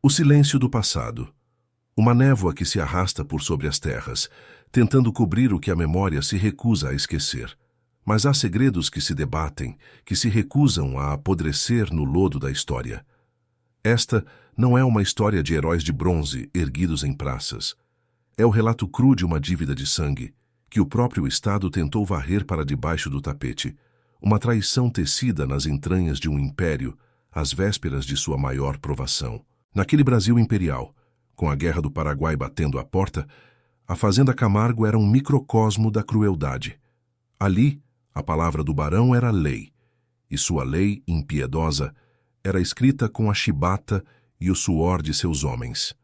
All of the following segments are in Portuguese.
O silêncio do passado. Uma névoa que se arrasta por sobre as terras, tentando cobrir o que a memória se recusa a esquecer. Mas há segredos que se debatem, que se recusam a apodrecer no lodo da história. Esta não é uma história de heróis de bronze erguidos em praças. É o relato cru de uma dívida de sangue, que o próprio Estado tentou varrer para debaixo do tapete, uma traição tecida nas entranhas de um império, às vésperas de sua maior provação. Naquele Brasil imperial, com a Guerra do Paraguai batendo à porta, a Fazenda Camargo era um microcosmo da crueldade. Ali, a palavra do barão era lei, e sua lei, impiedosa, era escrita com a chibata e o suor de seus homens.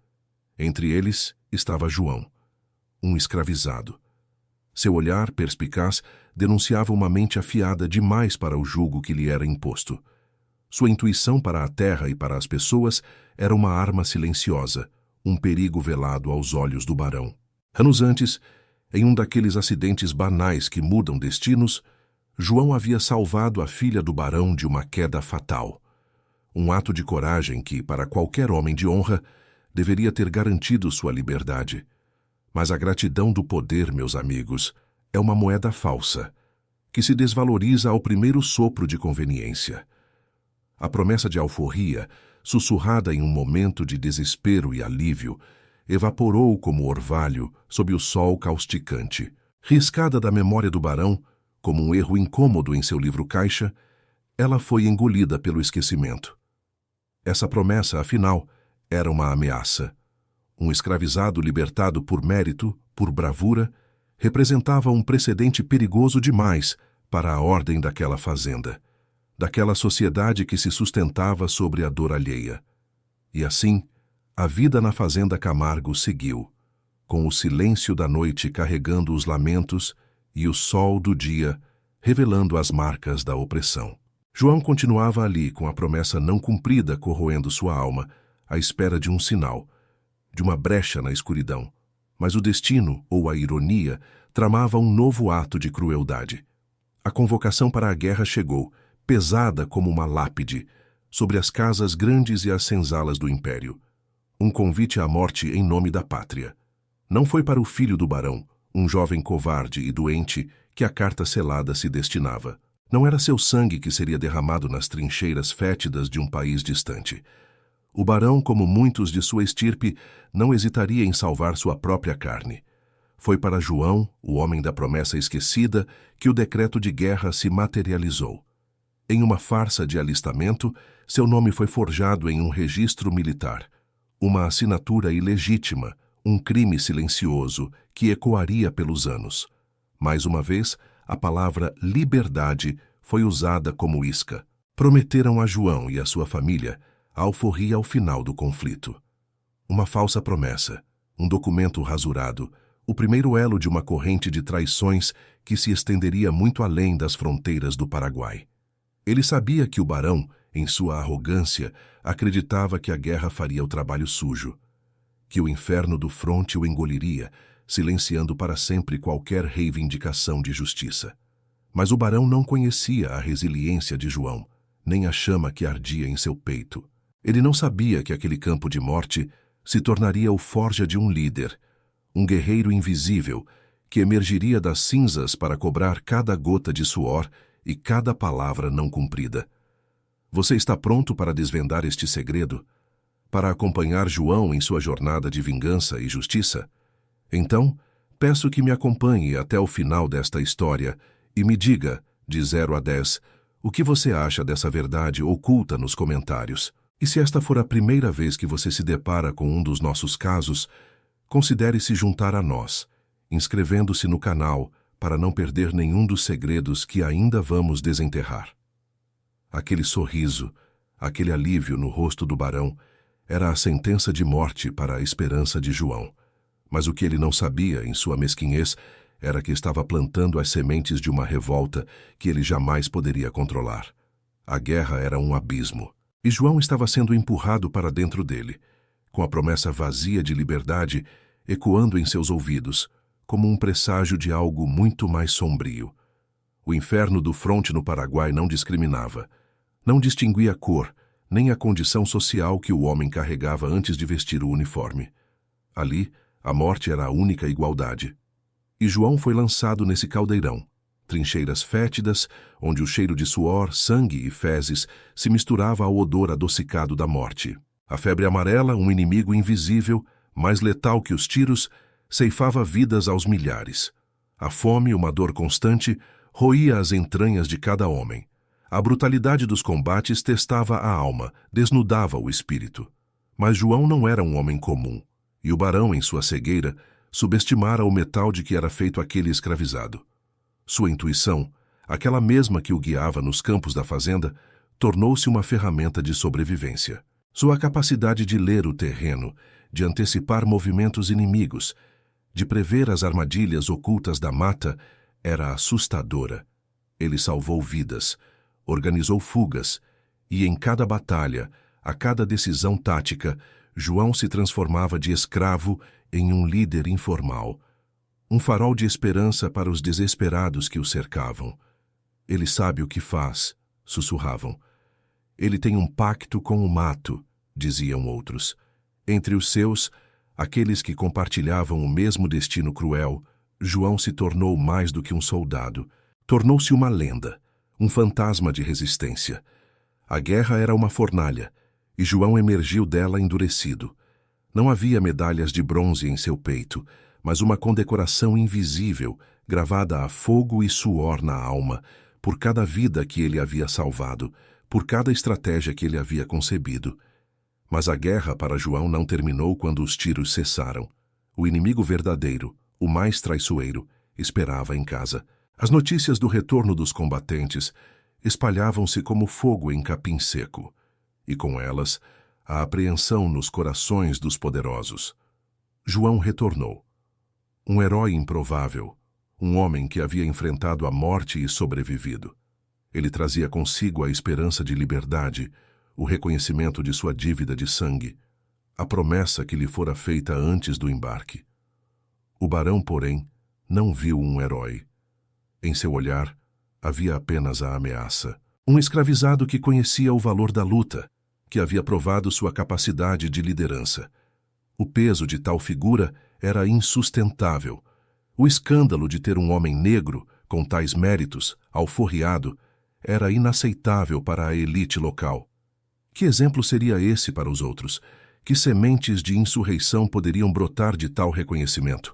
Entre eles estava João, um escravizado. Seu olhar, perspicaz, denunciava uma mente afiada demais para o jugo que lhe era imposto. Sua intuição para a terra e para as pessoas era uma arma silenciosa, um perigo velado aos olhos do barão. Anos antes, em um daqueles acidentes banais que mudam destinos, João havia salvado a filha do barão de uma queda fatal. Um ato de coragem que, para qualquer homem de honra, deveria ter garantido sua liberdade. Mas a gratidão do poder, meus amigos, é uma moeda falsa, que se desvaloriza ao primeiro sopro de conveniência. A promessa de alforria, sussurrada em um momento de desespero e alívio, evaporou como orvalho sob o sol causticante. Riscada da memória do barão, como um erro incômodo em seu livro-caixa, ela foi engolida pelo esquecimento. Essa promessa, afinal, era uma ameaça. Um escravizado libertado por mérito, por bravura, representava um precedente perigoso demais para a ordem daquela fazenda, daquela sociedade que se sustentava sobre a dor alheia. E assim, a vida na Fazenda Camargo seguiu, com o silêncio da noite carregando os lamentos e o sol do dia revelando as marcas da opressão. João continuava ali com a promessa não cumprida corroendo sua alma, à espera de um sinal, de uma brecha na escuridão. Mas o destino, ou a ironia, tramava um novo ato de crueldade. A convocação para a guerra chegou, pesada como uma lápide, sobre as casas grandes e as senzalas do império. Um convite à morte em nome da pátria. Não foi para o filho do barão, um jovem covarde e doente, que a carta selada se destinava. Não era seu sangue que seria derramado nas trincheiras fétidas de um país distante. O barão, como muitos de sua estirpe, não hesitaria em salvar sua própria carne. Foi para João, o homem da promessa esquecida, que o decreto de guerra se materializou. Em uma farsa de alistamento, seu nome foi forjado em um registro militar. Uma assinatura ilegítima, um crime silencioso que ecoaria pelos anos. Mais uma vez, a palavra liberdade foi usada como isca. Prometeram a João e a sua família a alforria ao final do conflito. Uma falsa promessa, um documento rasurado, o primeiro elo de uma corrente de traições que se estenderia muito além das fronteiras do Paraguai. Ele sabia que o barão, em sua arrogância, acreditava que a guerra faria o trabalho sujo, que o inferno do fronte o engoliria, silenciando para sempre qualquer reivindicação de justiça. Mas o barão não conhecia a resiliência de João, nem a chama que ardia em seu peito. Ele não sabia que aquele campo de morte se tornaria o forja de um líder, um guerreiro invisível que emergiria das cinzas para cobrar cada gota de suor e cada palavra não cumprida. Você está pronto para desvendar este segredo? Para acompanhar João em sua jornada de vingança e justiça? Então, peço que me acompanhe até o final desta história e me diga, de 0 a 10, o que você acha dessa verdade oculta nos comentários. E se esta for a primeira vez que você se depara com um dos nossos casos, considere se juntar a nós, inscrevendo-se no canal para não perder nenhum dos segredos que ainda vamos desenterrar. Aquele sorriso, aquele alívio no rosto do barão, era a sentença de morte para a esperança de João. Mas o que ele não sabia, em sua mesquinhez, era que estava plantando as sementes de uma revolta que ele jamais poderia controlar. A guerra era um abismo, e João estava sendo empurrado para dentro dele, com a promessa vazia de liberdade ecoando em seus ouvidos, como um presságio de algo muito mais sombrio. O inferno do fronte no Paraguai não discriminava, não distinguia cor, nem a condição social que o homem carregava antes de vestir o uniforme. Ali, a morte era a única igualdade. E João foi lançado nesse caldeirão, trincheiras fétidas, onde o cheiro de suor, sangue e fezes se misturava ao odor adocicado da morte. A febre amarela, um inimigo invisível, mais letal que os tiros, ceifava vidas aos milhares. A fome, uma dor constante, roía as entranhas de cada homem. A brutalidade dos combates testava a alma, desnudava o espírito. Mas João não era um homem comum, e o barão, em sua cegueira, subestimara o metal de que era feito aquele escravizado. Sua intuição, aquela mesma que o guiava nos campos da fazenda, tornou-se uma ferramenta de sobrevivência. Sua capacidade de ler o terreno, de antecipar movimentos inimigos, de prever as armadilhas ocultas da mata, era assustadora. Ele salvou vidas, organizou fugas, e em cada batalha, a cada decisão tática, João se transformava de escravo em um líder informal, um farol de esperança para os desesperados que o cercavam. Ele sabe o que faz, sussurravam. Ele tem um pacto com o mato, diziam outros. Entre os seus, aqueles que compartilhavam o mesmo destino cruel, João se tornou mais do que um soldado. Tornou-se uma lenda, um fantasma de resistência. A guerra era uma fornalha, e João emergiu dela endurecido. Não havia medalhas de bronze em seu peito, mas uma condecoração invisível, gravada a fogo e suor na alma, por cada vida que ele havia salvado, por cada estratégia que ele havia concebido. Mas a guerra para João não terminou quando os tiros cessaram. O inimigo verdadeiro, o mais traiçoeiro, esperava em casa. As notícias do retorno dos combatentes espalhavam-se como fogo em capim seco, e com elas, a apreensão nos corações dos poderosos. João retornou. Um herói improvável, um homem que havia enfrentado a morte e sobrevivido. Ele trazia consigo a esperança de liberdade, o reconhecimento de sua dívida de sangue, a promessa que lhe fora feita antes do embarque. O barão, porém, não viu um herói. Em seu olhar, havia apenas a ameaça. Um escravizado que conhecia o valor da luta, que havia provado sua capacidade de liderança. O peso de tal figura era insustentável. O escândalo de ter um homem negro, com tais méritos, alforriado, era inaceitável para a elite local. Que exemplo seria esse para os outros? Que sementes de insurreição poderiam brotar de tal reconhecimento?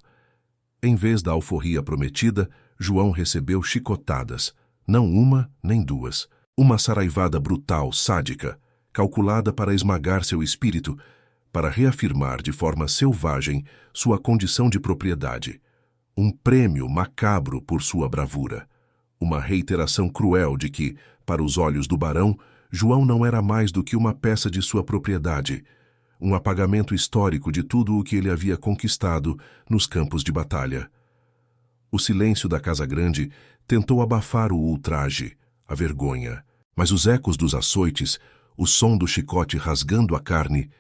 Em vez da alforria prometida, João recebeu chicotadas, não uma nem duas. Uma saraivada brutal, sádica, calculada para esmagar seu espírito, para reafirmar de forma selvagem sua condição de propriedade. Um prêmio macabro por sua bravura. Uma reiteração cruel de que, para os olhos do barão, João não era mais do que uma peça de sua propriedade, um apagamento histórico de tudo o que ele havia conquistado nos campos de batalha. O silêncio da Casa Grande tentou abafar o ultraje, a vergonha, mas os ecos dos açoites, o som do chicote rasgando a carne,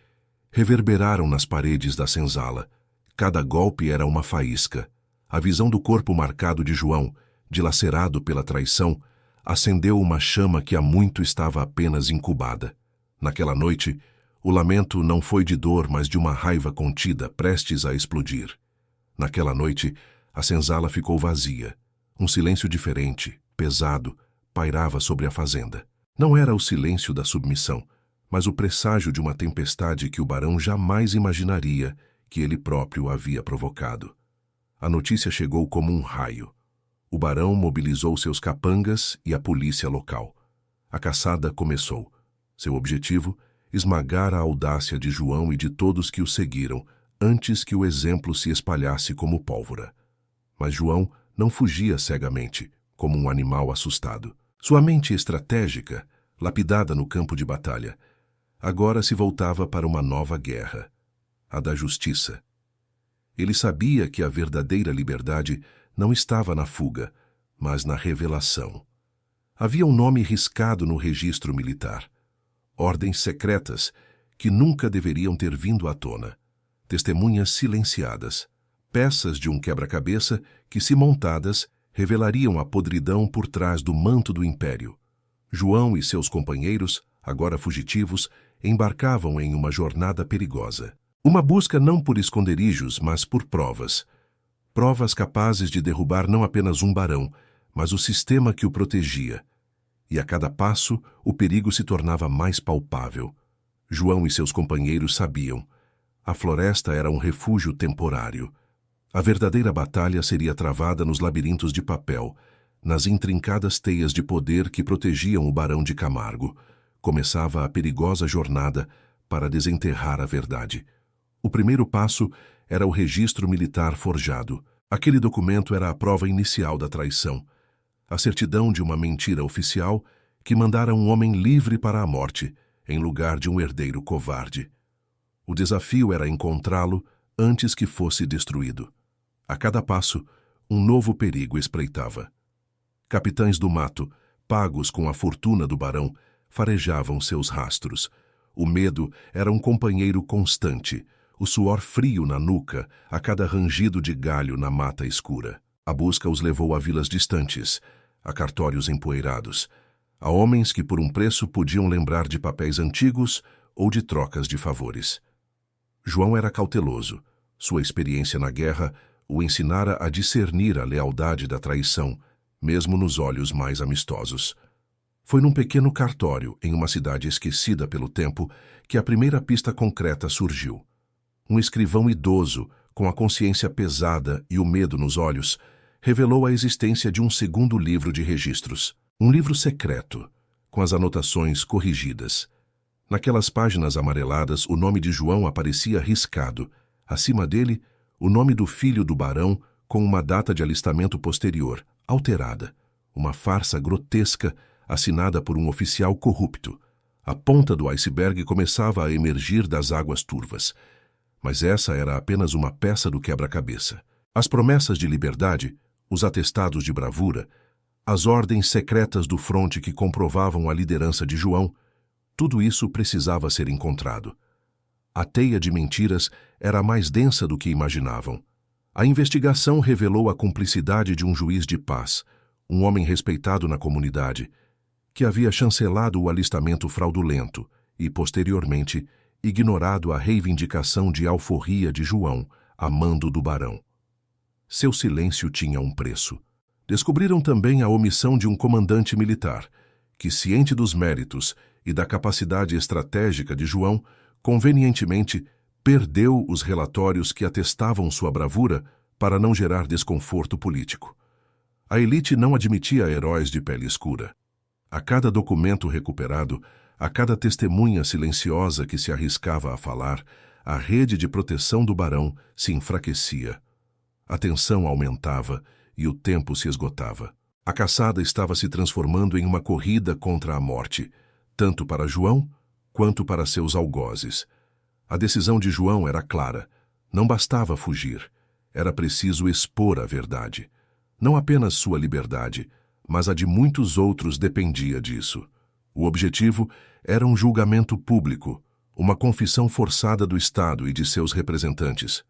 reverberaram nas paredes da senzala. Cada golpe era uma faísca. A visão do corpo marcado de João, dilacerado pela traição, acendeu uma chama que há muito estava apenas incubada. Naquela noite, o lamento não foi de dor, mas de uma raiva contida, prestes a explodir. Naquela noite, a senzala ficou vazia. Um silêncio diferente, pesado, pairava sobre a fazenda. Não era o silêncio da submissão, mas o presságio de uma tempestade que o barão jamais imaginaria que ele próprio havia provocado. A notícia chegou como um raio. O barão mobilizou seus capangas e a polícia local. A caçada começou. Seu objetivo, esmagar a audácia de João e de todos que o seguiram, antes que o exemplo se espalhasse como pólvora. Mas João não fugia cegamente, como um animal assustado. Sua mente estratégica, lapidada no campo de batalha, agora se voltava para uma nova guerra, a da justiça. Ele sabia que a verdadeira liberdade não estava na fuga, mas na revelação. Havia um nome riscado no registro militar. Ordens secretas que nunca deveriam ter vindo à tona. Testemunhas silenciadas. Peças de um quebra-cabeça que, se montadas, revelariam a podridão por trás do manto do império. João e seus companheiros, agora fugitivos, embarcavam em uma jornada perigosa. Uma busca não por esconderijos, mas por provas. Provas capazes de derrubar não apenas um barão, mas o sistema que o protegia. E a cada passo, o perigo se tornava mais palpável. João e seus companheiros sabiam. A floresta era um refúgio temporário. A verdadeira batalha seria travada nos labirintos de papel, nas intrincadas teias de poder que protegiam o Barão de Camargo. Começava a perigosa jornada para desenterrar a verdade. O primeiro passo era o registro militar forjado. Aquele documento era a prova inicial da traição. A certidão de uma mentira oficial que mandara um homem livre para a morte, em lugar de um herdeiro covarde. O desafio era encontrá-lo antes que fosse destruído. A cada passo, um novo perigo espreitava. Capitães do mato, pagos com a fortuna do barão, farejavam seus rastros. O medo era um companheiro constante, o suor frio na nuca a cada rangido de galho na mata escura. A busca os levou a vilas distantes, a cartórios empoeirados, a homens que por um preço podiam lembrar de papéis antigos ou de trocas de favores. João era cauteloso. Sua experiência na guerra o ensinara a discernir a lealdade da traição, mesmo nos olhos mais amistosos. Foi num pequeno cartório, em uma cidade esquecida pelo tempo, que a primeira pista concreta surgiu. Um escrivão idoso, com a consciência pesada e o medo nos olhos, revelou a existência de um segundo livro de registros. Um livro secreto, com as anotações corrigidas. Naquelas páginas amareladas, o nome de João aparecia riscado. Acima dele, o nome do filho do barão, com uma data de alistamento posterior, alterada. Uma farsa grotesca, assinada por um oficial corrupto. A ponta do iceberg começava a emergir das águas turvas. Mas essa era apenas uma peça do quebra-cabeça. As promessas de liberdade, os atestados de bravura, as ordens secretas do fronte que comprovavam a liderança de João, tudo isso precisava ser encontrado. A teia de mentiras era mais densa do que imaginavam. A investigação revelou a cumplicidade de um juiz de paz, um homem respeitado na comunidade, que havia chancelado o alistamento fraudulento e, posteriormente, ignorado a reivindicação de alforria de João a mando do barão. Seu silêncio tinha um preço. Descobriram também a omissão de um comandante militar, que, ciente dos méritos e da capacidade estratégica de João, convenientemente perdeu os relatórios que atestavam sua bravura para não gerar desconforto político. A elite não admitia heróis de pele escura. A cada documento recuperado, a cada testemunha silenciosa que se arriscava a falar, a rede de proteção do barão se enfraquecia. A tensão aumentava e o tempo se esgotava. A caçada estava se transformando em uma corrida contra a morte, tanto para João quanto para seus algozes. A decisão de João era clara. Não bastava fugir. Era preciso expor a verdade. Não apenas sua liberdade, mas a de muitos outros dependia disso. O objetivo era um julgamento público, uma confissão forçada do Estado e de seus representantes.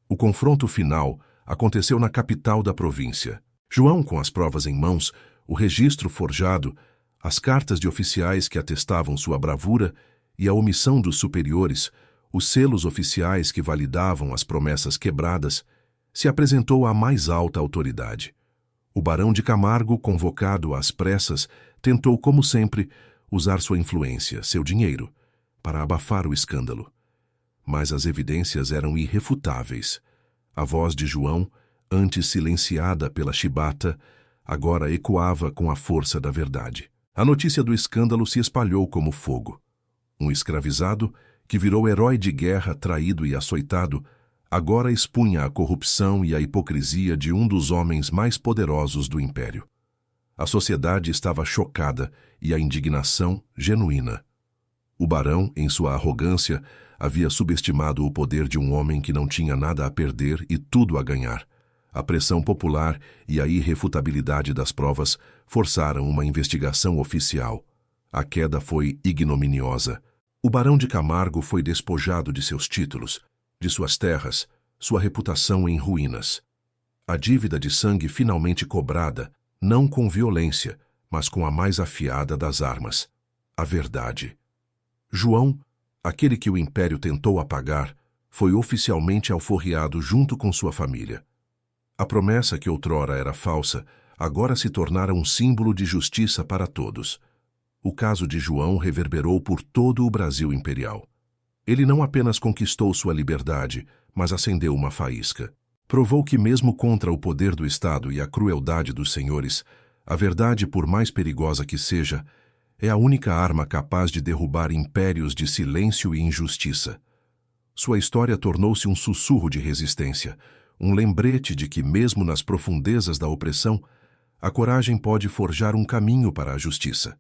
O confronto final aconteceu na capital da província. João, com as provas em mãos, o registro forjado, as cartas de oficiais que atestavam sua bravura e a omissão dos superiores, os selos oficiais que validavam as promessas quebradas, se apresentou à mais alta autoridade. O Barão de Camargo, convocado às pressas, tentou, como sempre, usar sua influência, seu dinheiro, para abafar o escândalo. Mas as evidências eram irrefutáveis. A voz de João, antes silenciada pela chibata, agora ecoava com a força da verdade. A notícia do escândalo se espalhou como fogo. Um escravizado, que virou herói de guerra traído e açoitado, agora expunha a corrupção e a hipocrisia de um dos homens mais poderosos do império. A sociedade estava chocada e a indignação genuína. O barão, em sua arrogância, havia subestimado o poder de um homem que não tinha nada a perder e tudo a ganhar. A pressão popular e a irrefutabilidade das provas forçaram uma investigação oficial. A queda foi ignominiosa. O Barão de Camargo foi despojado de seus títulos, de suas terras, sua reputação em ruínas. A dívida de sangue finalmente cobrada, não com violência, mas com a mais afiada das armas, a verdade. João, aquele que o império tentou apagar, foi oficialmente alforriado junto com sua família. A promessa que outrora era falsa, agora se tornara um símbolo de justiça para todos. O caso de João reverberou por todo o Brasil imperial. Ele não apenas conquistou sua liberdade, mas acendeu uma faísca. Provou que mesmo contra o poder do Estado e a crueldade dos senhores, a verdade, por mais perigosa que seja, é a única arma capaz de derrubar impérios de silêncio e injustiça. Sua história tornou-se um sussurro de resistência, um lembrete de que, mesmo nas profundezas da opressão, a coragem pode forjar um caminho para a justiça.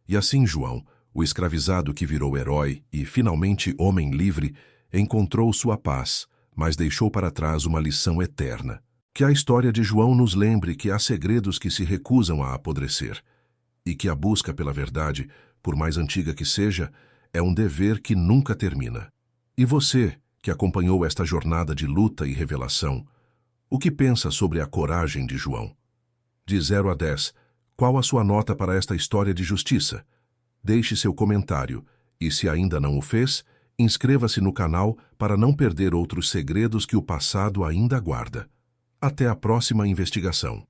E assim João, o escravizado que virou herói e, finalmente, homem livre, encontrou sua paz, mas deixou para trás uma lição eterna. Que a história de João nos lembre que há segredos que se recusam a apodrecer, e que a busca pela verdade, por mais antiga que seja, é um dever que nunca termina. E você, que acompanhou esta jornada de luta e revelação, o que pensa sobre a coragem de João? De 0 a 10, qual a sua nota para esta história de justiça? Deixe seu comentário e, se ainda não o fez, inscreva-se no canal para não perder outros segredos que o passado ainda guarda. Até a próxima investigação.